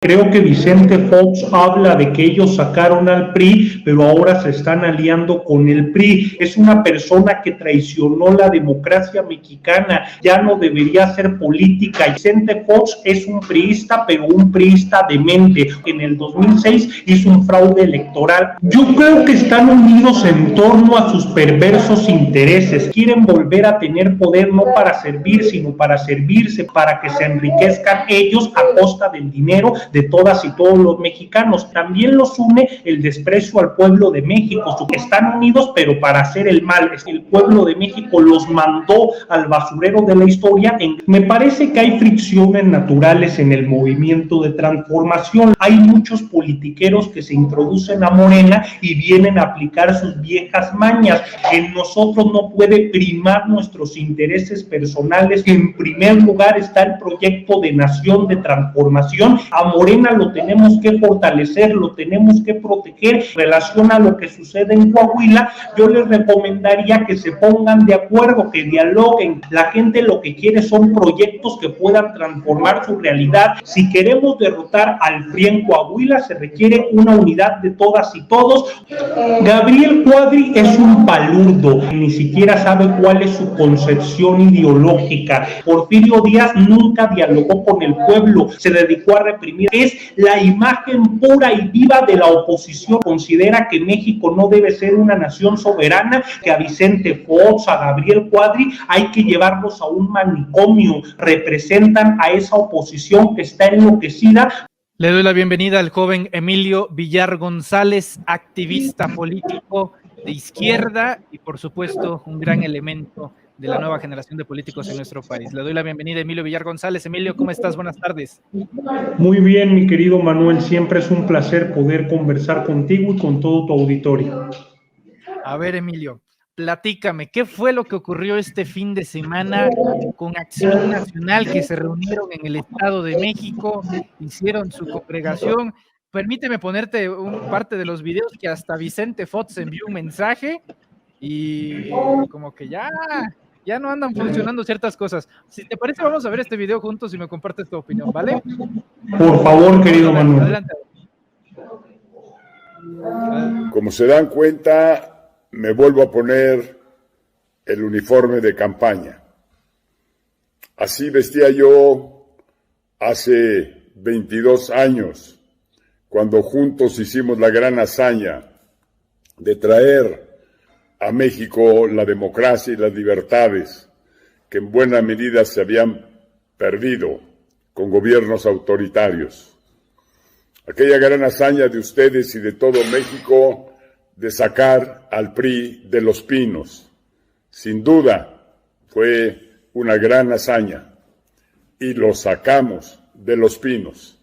Creo que Vicente Fox habla de que ellos sacaron al PRI, pero ahora se están aliando con el PRI. Es una persona que traicionó la democracia mexicana, ya no debería hacer política. Vicente Fox es un priista, pero un priista demente. En el 2006 hizo un fraude electoral. Yo creo que están unidos en torno a sus perversos intereses. Quieren volver a tener poder no para servir, sino para servirse, para que se enriquezcan ellos a costa del dinero de todas y todos los mexicanos. También los une el desprecio al pueblo de México. Están unidos pero para hacer el mal. El pueblo de México los mandó al basurero de la historia. Me parece que hay fricciones naturales en el movimiento de transformación. Hay muchos politiqueros que se introducen a Morena y vienen a aplicar sus viejas mañas. En nosotros no puede primar nuestros intereses personales. En primer lugar está el proyecto de nación, de transformación. A Morena lo tenemos que fortalecer, lo tenemos que proteger. En relación a lo que sucede en Coahuila, yo les recomendaría que se pongan de acuerdo, que dialoguen. La gente lo que quiere son proyectos que puedan transformar su realidad. Si queremos derrotar al PRI en Coahuila, se requiere una unidad de todas y todos. Gabriel Cuadri es un palurdo, ni siquiera sabe cuál es su concepción ideológica. Porfirio Díaz nunca dialogó con el pueblo, se dedicó a reprimir. Es la imagen pura y viva de la oposición. Considera que México no debe ser una nación soberana, que a Vicente Fox, a Gabriel Cuadri hay que llevarlos a un manicomio. Representan a esa oposición que está enloquecida. Le doy la bienvenida al joven Emilio Villar González, activista político de izquierda y por supuesto un gran elemento de la nueva generación de políticos en nuestro país. Le doy la bienvenida a Emilio Villar González. Emilio, ¿cómo estás? Buenas tardes. Muy bien, mi querido Manuel, siempre es un placer poder conversar contigo y con todo tu auditorio. A ver, Emilio, platícame, ¿qué fue lo que ocurrió este fin de semana con Acción Nacional, que se reunieron en el Estado de México, hicieron su congregación? Permíteme ponerte parte de los videos que hasta Vicente Fox envió un mensaje y como que ya no andan funcionando ciertas cosas. Si te parece, vamos a ver este video juntos y me compartes tu opinión, ¿vale? Por favor, querido Manuel. Adelante. Como se dan cuenta, me vuelvo a poner el uniforme de campaña. Así vestía yo hace 22 años, cuando juntos hicimos la gran hazaña de traer a México la democracia y las libertades que en buena medida se habían perdido con gobiernos autoritarios. Aquella gran hazaña de ustedes y de todo México de sacar al PRI de Los Pinos. Sin duda fue una gran hazaña y lo sacamos de Los Pinos.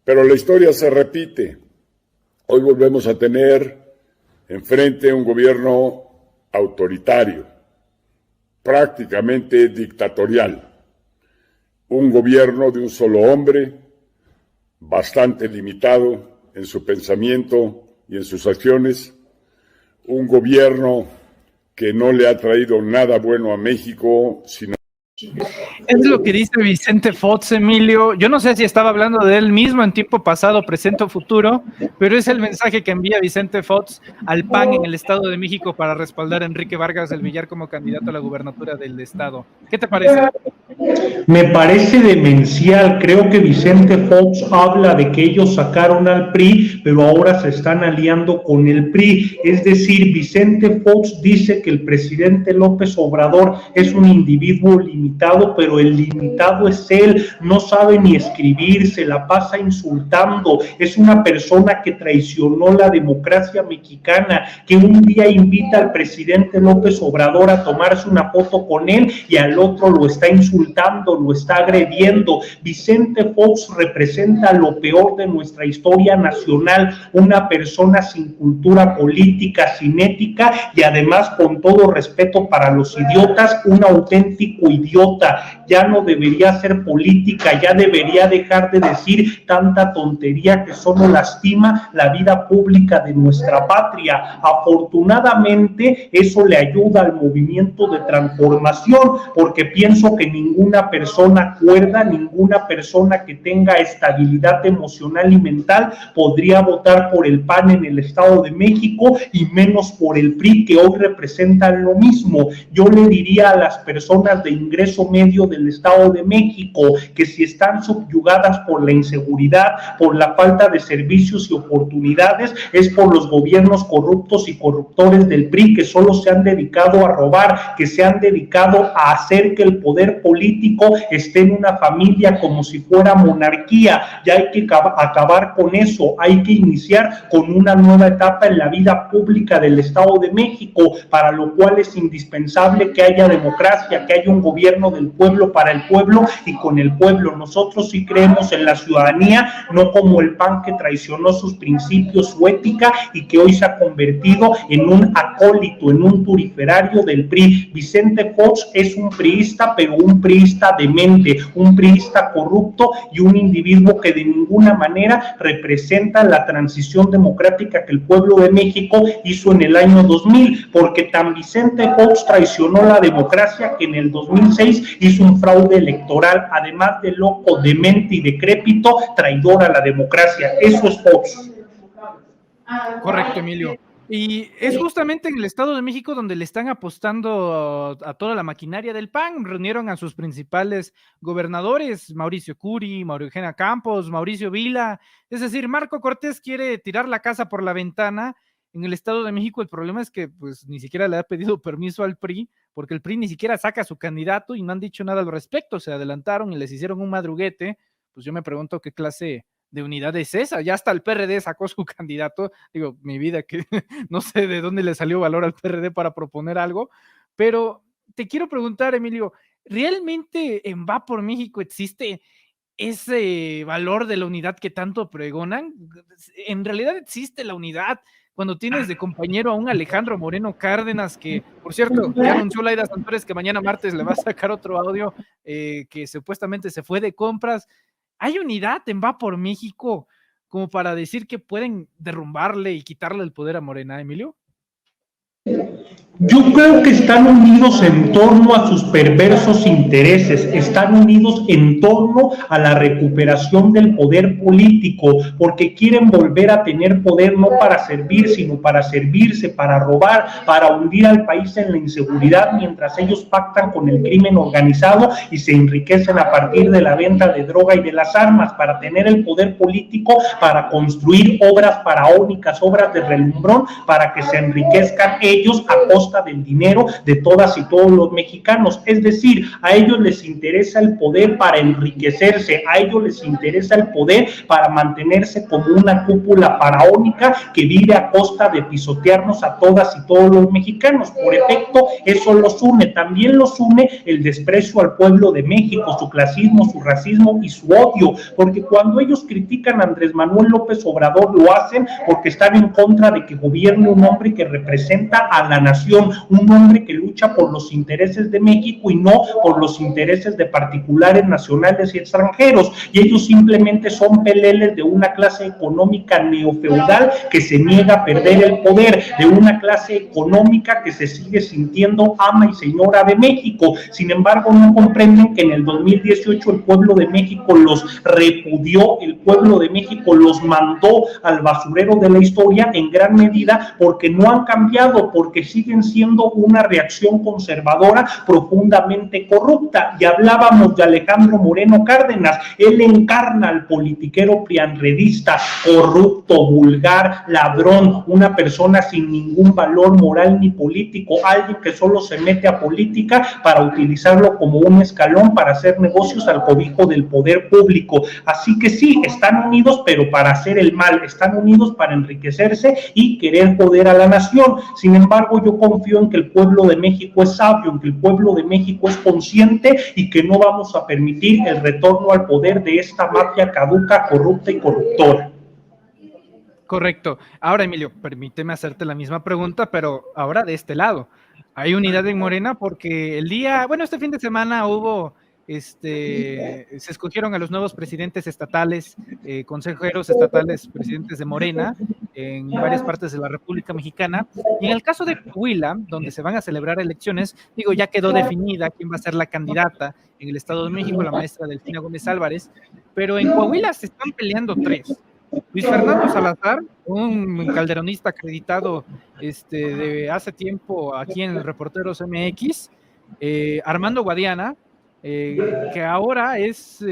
Pero la historia se repite. Hoy volvemos a tener enfrente un gobierno autoritario, prácticamente dictatorial, un gobierno de un solo hombre, bastante limitado en su pensamiento y en sus acciones, un gobierno que no le ha traído nada bueno a México, sino... Es lo que dice Vicente Fox, Emilio. Yo no sé si estaba hablando de él mismo en tiempo pasado, presente o futuro, pero es el mensaje que envía Vicente Fox al PAN en el Estado de México para respaldar a Enrique Vargas del Villar como candidato a la gubernatura del Estado. ¿Qué te parece? Me parece demencial. Creo que Vicente Fox habla de que ellos sacaron al PRI, pero ahora se están aliando con el PRI. Es decir, Vicente Fox dice que el presidente López Obrador es un individuo limitado, pero el limitado es él. No sabe ni escribir, se la pasa insultando. Es una persona que traicionó la democracia mexicana, que un día invita al presidente López Obrador a tomarse una foto con él y al otro lo está insultando, lo está agrediendo. Vicente Fox representa lo peor de nuestra historia nacional, una persona sin cultura política, sin ética y además, con todo respeto para los idiotas, un auténtico idiota. Ya no debería hacer política, ya debería dejar de decir tanta tontería que solo lastima la vida pública de nuestra patria. Afortunadamente, eso le ayuda al movimiento de transformación, porque pienso que ningún ninguna persona cuerda, ninguna persona que tenga estabilidad emocional y mental podría votar por el PAN en el Estado de México y menos por el PRI, que hoy representan lo mismo. Yo le diría a las personas de ingreso medio del Estado de México que si están subyugadas por la inseguridad, por la falta de servicios y oportunidades, es por los gobiernos corruptos y corruptores del PRI, que solo se han dedicado a robar, que se han dedicado a hacer que el poder político esté en una familia como si fuera monarquía. Ya hay que acabar con eso, hay que iniciar con una nueva etapa en la vida pública del Estado de México, para lo cual es indispensable que haya democracia, que haya un gobierno del pueblo, para el pueblo y con el pueblo. Nosotros sí creemos en la ciudadanía, no como el PAN, que traicionó sus principios, su ética, y que hoy se ha convertido en un acólito, en un turiferario del PRI. Vicente Fox es un priista, pero un priista demente, un priista corrupto y un individuo que de ninguna manera representa la transición democrática que el pueblo de México hizo en el año 2000, porque tan Vicente Fox traicionó la democracia que en el 2006 hizo un fraude electoral, además de loco, demente y decrépito, traidor a la democracia. Eso es Fox. Correcto, Emilio. Y es justamente en el Estado de México donde le están apostando a toda la maquinaria del PAN. Reunieron a sus principales gobernadores, Mauricio Curi, María Eugenia Campos, Mauricio Vila. Es decir, Marco Cortés quiere tirar la casa por la ventana en el Estado de México. El problema es que pues ni siquiera le ha pedido permiso al PRI, porque el PRI ni siquiera saca a su candidato y no han dicho nada al respecto. Se adelantaron y les hicieron un madruguete. Pues yo me pregunto qué clase de unidad es esa. Ya hasta el PRD sacó su candidato. Digo, mi vida, que no sé de dónde le salió valor al PRD para proponer algo, pero te quiero preguntar, Emilio, ¿realmente en Va por México existe ese valor de la unidad que tanto pregonan? ¿En realidad existe la unidad cuando tienes de compañero a un Alejandro Moreno Cárdenas, que, por cierto, ya anunció Laida Sansores que mañana martes le va a sacar otro audio, que supuestamente se fue de compras? ¿Hay unidad en Va por México como para decir que pueden derrumbarle y quitarle el poder a Morena, Emilio? Yo creo que están unidos en torno a sus perversos intereses, están unidos en torno a la recuperación del poder político, porque quieren volver a tener poder no para servir, sino para servirse, para robar, para hundir al país en la inseguridad, mientras ellos pactan con el crimen organizado y se enriquecen a partir de la venta de droga y de las armas, para tener el poder político, para construir obras faraónicas, obras de relumbrón, para que se enriquezcan ellos a costa del dinero de todas y todos los mexicanos. Es decir, a ellos les interesa el poder para enriquecerse, a ellos les interesa el poder para mantenerse como una cúpula faraónica que vive a costa de pisotearnos a todas y todos los mexicanos. Por efecto, eso los une. También los une el desprecio al pueblo de México, su clasismo, su racismo y su odio, porque cuando ellos critican a Andrés Manuel López Obrador, lo hacen porque están en contra de que gobierne un hombre que representa a la nación, un hombre que lucha por los intereses de México y no por los intereses de particulares nacionales y extranjeros. Y ellos simplemente son peleles de una clase económica neofeudal que se niega a perder el poder, de una clase económica que se sigue sintiendo ama y señora de México. Sin embargo, no comprenden que en el 2018 el pueblo de México los repudió, el pueblo de México los mandó al basurero de la historia en gran medida porque no han cambiado, porque siguen siendo una reacción conservadora profundamente corrupta. Y hablábamos de Alejandro Moreno Cárdenas, él encarna al politiquero prianredista, corrupto, vulgar, ladrón, una persona sin ningún valor moral ni político, alguien que solo se mete a política para utilizarlo como un escalón para hacer negocios al cobijo del poder público. Así que sí, están unidos, pero para hacer el mal, están unidos para enriquecerse y querer joder a la nación. Sin embargo, yo confío en que el pueblo de México es sabio, en que el pueblo de México es consciente y que no vamos a permitir el retorno al poder de esta mafia caduca, corrupta y corruptora. Correcto. Ahora, Emilio, permíteme hacerte la misma pregunta, pero ahora de este lado. ¿Hay unidad en Morena? Porque este fin de semana hubo, se escogieron a los nuevos presidentes estatales, consejeros estatales, presidentes de Morena, en varias partes de la República Mexicana. Y en el caso de Coahuila, donde se van a celebrar elecciones, digo, ya quedó definida quién va a ser la candidata en el Estado de México, la maestra Delfina Gómez Álvarez, pero en Coahuila se están peleando tres. Luis Fernando Salazar, un calderonista acreditado de hace tiempo aquí en Reporteros MX, Armando Guadiana, que ahora es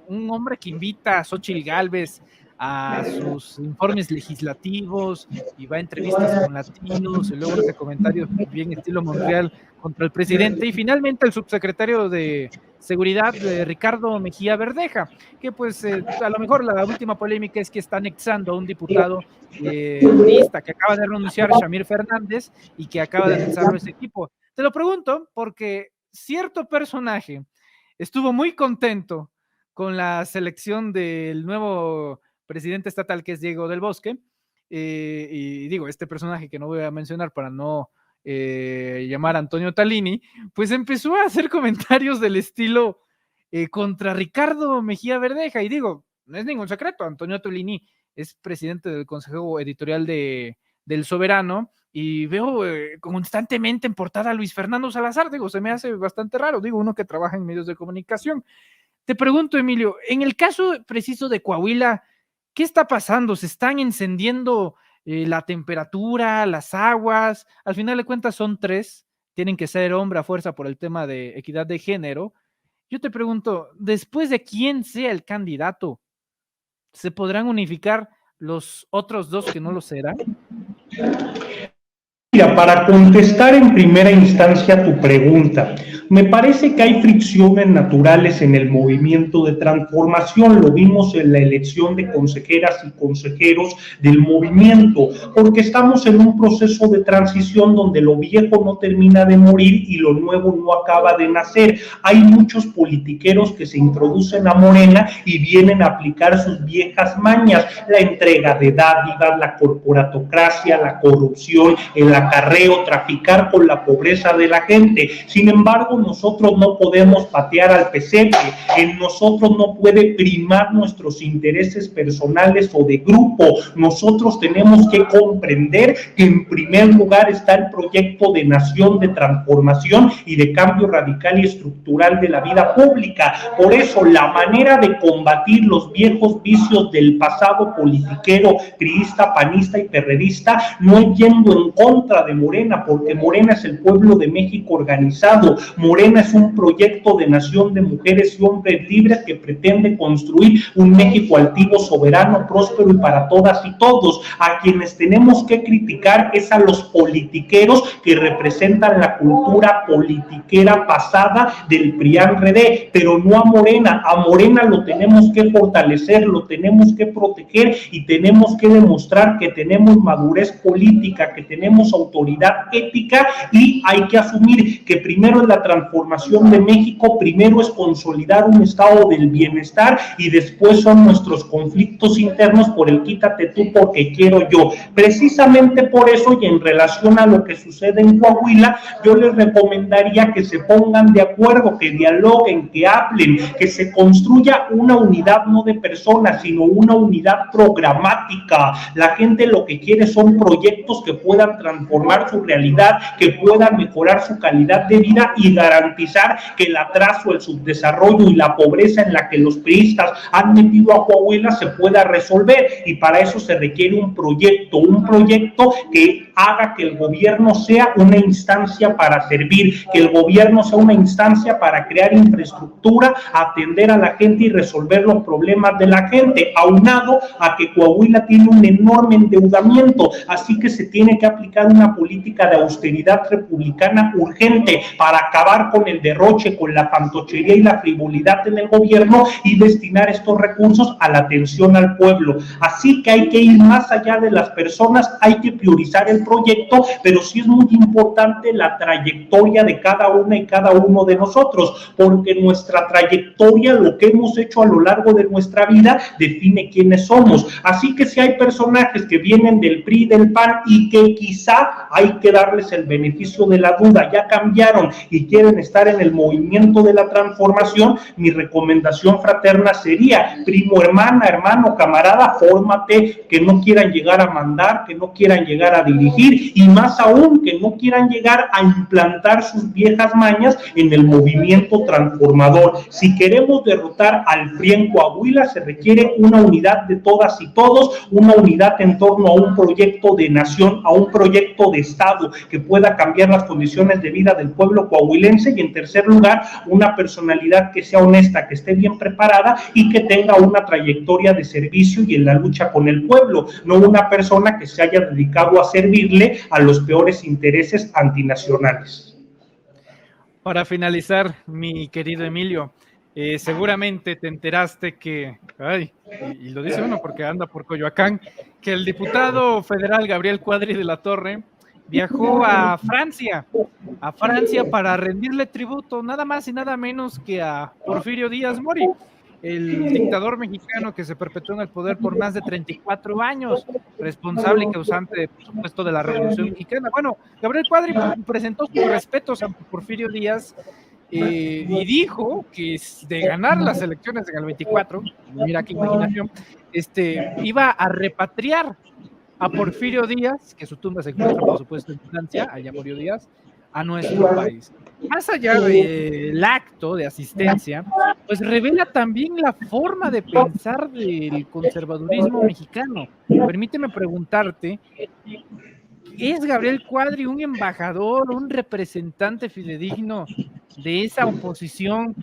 un hombre que invita a Xóchitl Gálvez a sus informes legislativos y va a entrevistas con latinos y luego hace comentarios bien estilo Montreal contra el presidente, y finalmente el subsecretario de Seguridad, Ricardo Mejía Verdeja, que pues a lo mejor la última polémica es que está anexando a un diputado priista que acaba de renunciar, Shamir Fernández, y que acaba de anexarlo a ese equipo. Te lo pregunto porque cierto personaje estuvo muy contento con la selección del nuevo presidente estatal, que es Diego del Bosque, y digo, este personaje que no voy a mencionar para no llamar a Antonio Talini, pues empezó a hacer comentarios del estilo contra Ricardo Mejía Verdeja, y digo, no es ningún secreto, Antonio Talini es presidente del Consejo Editorial del Soberano, y veo constantemente en portada a Luis Fernando Salazar. Digo, se me hace bastante raro, digo, uno que trabaja en medios de comunicación. Te pregunto, Emilio, en el caso preciso de Coahuila, ¿qué está pasando? ¿Se están encendiendo la temperatura, las aguas? Al final de cuentas son tres, tienen que ser hombre a fuerza por el tema de equidad de género. Yo te pregunto, después de quién sea el candidato, ¿se podrán unificar los otros dos que no lo serán? Mira, para contestar en primera instancia tu pregunta, me parece que hay fricciones naturales en el movimiento de transformación. Lo vimos en la elección de consejeras y consejeros del movimiento, porque estamos en un proceso de transición donde lo viejo no termina de morir y lo nuevo no acaba de nacer. Hay muchos politiqueros que se introducen a Morena y vienen a aplicar sus viejas mañas, la entrega de dádivas, la corporatocracia, la corrupción, el acarreo, traficar con la pobreza de la gente. Sin embargo, nosotros no podemos patear al pesebre, en nosotros no puede primar nuestros intereses personales o de grupo. Nosotros tenemos que comprender que en primer lugar está el proyecto de nación, de transformación y de cambio radical y estructural de la vida pública. Por eso la manera de combatir los viejos vicios del pasado politiquero, priista, panista y perredista no es yendo en contra de Morena, porque Morena es el pueblo de México organizado. Morena es un proyecto de nación de mujeres y hombres libres que pretende construir un México altivo, soberano, próspero y para todas y todos. A quienes tenemos que criticar es a los politiqueros que representan la cultura politiquera pasada del PRIAN-RD, pero no a Morena. A Morena lo tenemos que fortalecer, lo tenemos que proteger y tenemos que demostrar que tenemos madurez política, que tenemos autoridad ética, y hay que asumir que primero es la transformación de México, primero es consolidar un estado del bienestar y después son nuestros conflictos internos por el quítate tú porque quiero yo. Precisamente por eso, y en relación a lo que sucede en Coahuila, yo les recomendaría que se pongan de acuerdo, que dialoguen, que hablen, que se construya una unidad no de personas, sino una unidad programática. La gente lo que quiere son proyectos que puedan transformar su realidad, que puedan mejorar su calidad de vida y garantizar que el atraso, el subdesarrollo y la pobreza en la que los priistas han metido a Coahuila se pueda resolver, y para eso se requiere un proyecto que haga que el gobierno sea una instancia para servir, que el gobierno sea una instancia para crear infraestructura, atender a la gente y resolver los problemas de la gente, aunado a que Coahuila tiene un enorme endeudamiento, así que se tiene que aplicar una política de austeridad republicana urgente para acabar con el derroche, con la fantochería y la frivolidad en el gobierno y destinar estos recursos a la atención al pueblo. Así que hay que ir más allá de las personas, hay que priorizar el proyecto, pero sí es muy importante la trayectoria de cada una y cada uno de nosotros, porque nuestra trayectoria, lo que hemos hecho a lo largo de nuestra vida, define quiénes somos. Así que si hay personajes que vienen del PRI, del PAN y que quizá está, hay que darles el beneficio de la duda. Ya cambiaron y quieren estar en el movimiento de la transformación. Mi recomendación fraterna sería: primo, hermana, hermano, camarada, fórmate, que no quieran llegar a mandar, que no quieran llegar a dirigir, y más aún que no quieran llegar a implantar sus viejas mañas en el movimiento transformador. Si queremos derrotar al PRI en Coahuila, se requiere una unidad de todas y todos, una unidad en torno a un proyecto de nación, a un proyecto de Estado que pueda cambiar las condiciones de vida del pueblo coahuilense, y en tercer lugar, una personalidad que sea honesta, que esté bien preparada y que tenga una trayectoria de servicio y en la lucha con el pueblo, no una persona que se haya dedicado a servirle a los peores intereses antinacionales. Para finalizar, mi querido Emilio, seguramente te enteraste que, y lo dice uno porque anda por Coyoacán, que el diputado federal Gabriel Cuadri de la Torre viajó a Francia para rendirle tributo nada más y nada menos que a Porfirio Díaz Mori, el dictador mexicano que se perpetuó en el poder por más de 34 años, responsable y causante, por supuesto, de la Revolución Mexicana. Bueno, Gabriel Cuadri presentó sus respetos a Porfirio Díaz y dijo que de ganar las elecciones en el 24, mira qué imaginación, iba a repatriar a Porfirio Díaz, que su tumba se encuentra, por supuesto, en Francia, allá murió Díaz, a nuestro país. Más allá del acto de asistencia, pues revela también la forma de pensar del conservadurismo mexicano. Permíteme preguntarte, ¿es Gabriel Cuadri un embajador, un representante fidedigno de esa oposición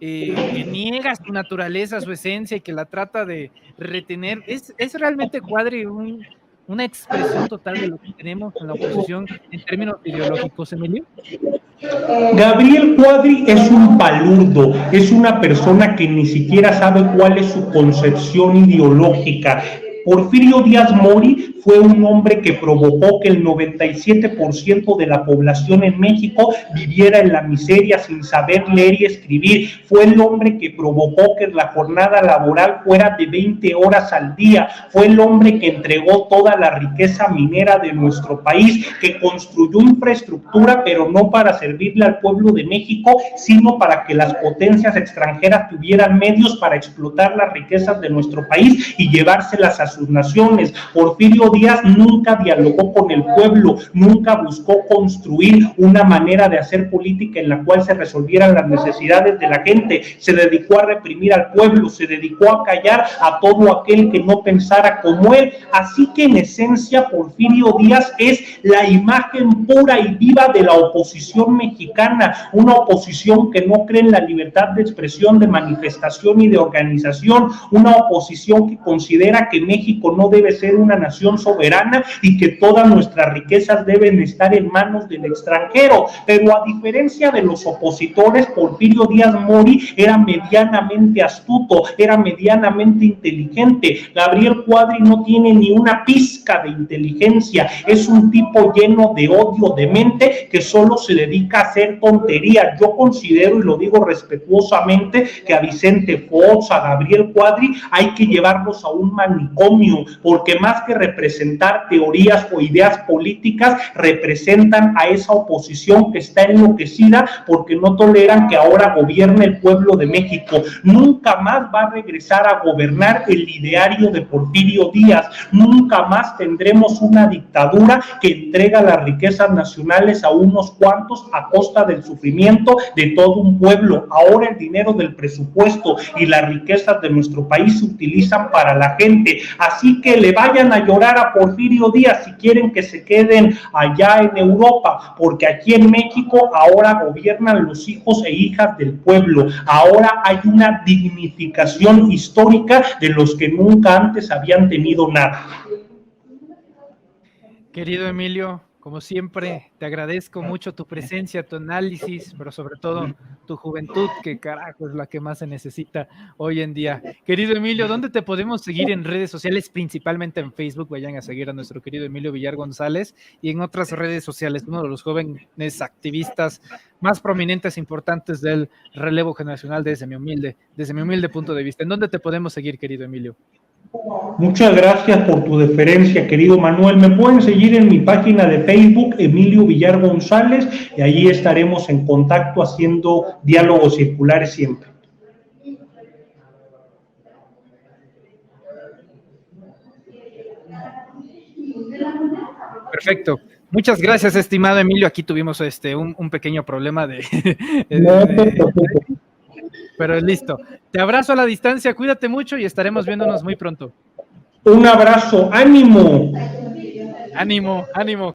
que niega su naturaleza, su esencia y que la trata de retener? ¿Es realmente Cuadri una expresión total de lo que tenemos en la oposición en términos ideológicos, Emilio? Gabriel Cuadri es un palurdo, es una persona que ni siquiera sabe cuál es su concepción ideológica. Porfirio Díaz Mori fue un hombre que provocó que el 97% de la población en México viviera en la miseria sin saber leer y escribir. Fue el hombre que provocó que la jornada laboral fuera de 20 horas al día. Fue el hombre que entregó toda la riqueza minera de nuestro país, que construyó infraestructura, pero no para servirle al pueblo de México, sino para que las potencias extranjeras tuvieran medios para explotar las riquezas de nuestro país y llevárselas a sus naciones. Porfirio Díaz nunca dialogó con el pueblo, nunca buscó construir una manera de hacer política en la cual se resolvieran las necesidades de la gente. Se dedicó a reprimir al pueblo, se dedicó a callar a todo aquel que no pensara como él. Así que en esencia Porfirio Díaz es la imagen pura y viva de la oposición mexicana, una oposición que no cree en la libertad de expresión, de manifestación y de organización, una oposición que considera que México no debe ser una nación soberana y que todas nuestras riquezas deben estar en manos del extranjero. Pero a diferencia de los opositores, Porfirio Díaz Mori era medianamente astuto, era medianamente inteligente. Gabriel Cuadri no tiene ni una pizca de inteligencia, es un tipo lleno de odio de mente que solo se dedica a hacer tonterías. Yo considero, y lo digo respetuosamente, que a Vicente Fox, a Gabriel Cuadri hay que llevarlos a un manicomio, porque más que representar teorías o ideas políticas, representan a esa oposición que está enloquecida porque no toleran que ahora gobierne el pueblo de México. Nunca más va a regresar a gobernar el ideario de Porfirio Díaz, nunca más tendremos una dictadura que entrega las riquezas nacionales a unos cuantos a costa del sufrimiento de todo un pueblo. Ahora el dinero del presupuesto y las riquezas de nuestro país se utilizan para la gente. Así que le vayan a llorar a Porfirio Díaz si quieren que se queden allá en Europa, porque aquí en México ahora gobiernan los hijos e hijas del pueblo. Ahora hay una dignificación histórica de los que nunca antes habían tenido nada. Querido Emilio, como siempre, te agradezco mucho tu presencia, tu análisis, pero sobre todo tu juventud, que carajo es la que más se necesita hoy en día. Querido Emilio, ¿dónde te podemos seguir en redes sociales? Principalmente en Facebook, vayan a seguir a nuestro querido Emilio Villar González, y en otras redes sociales, uno de los jóvenes activistas más prominentes e importantes del relevo generacional desde mi humilde punto de vista. ¿En dónde te podemos seguir, querido Emilio? Muchas gracias por tu deferencia, querido Manuel. Me pueden seguir en mi página de Facebook, Emilio Villar González, y allí estaremos en contacto haciendo diálogos circulares siempre. Perfecto. Muchas gracias, estimado Emilio. Aquí tuvimos un pequeño problema pero listo. Te abrazo a la distancia, cuídate mucho y estaremos viéndonos muy pronto. Un abrazo, ánimo. Ánimo, ánimo.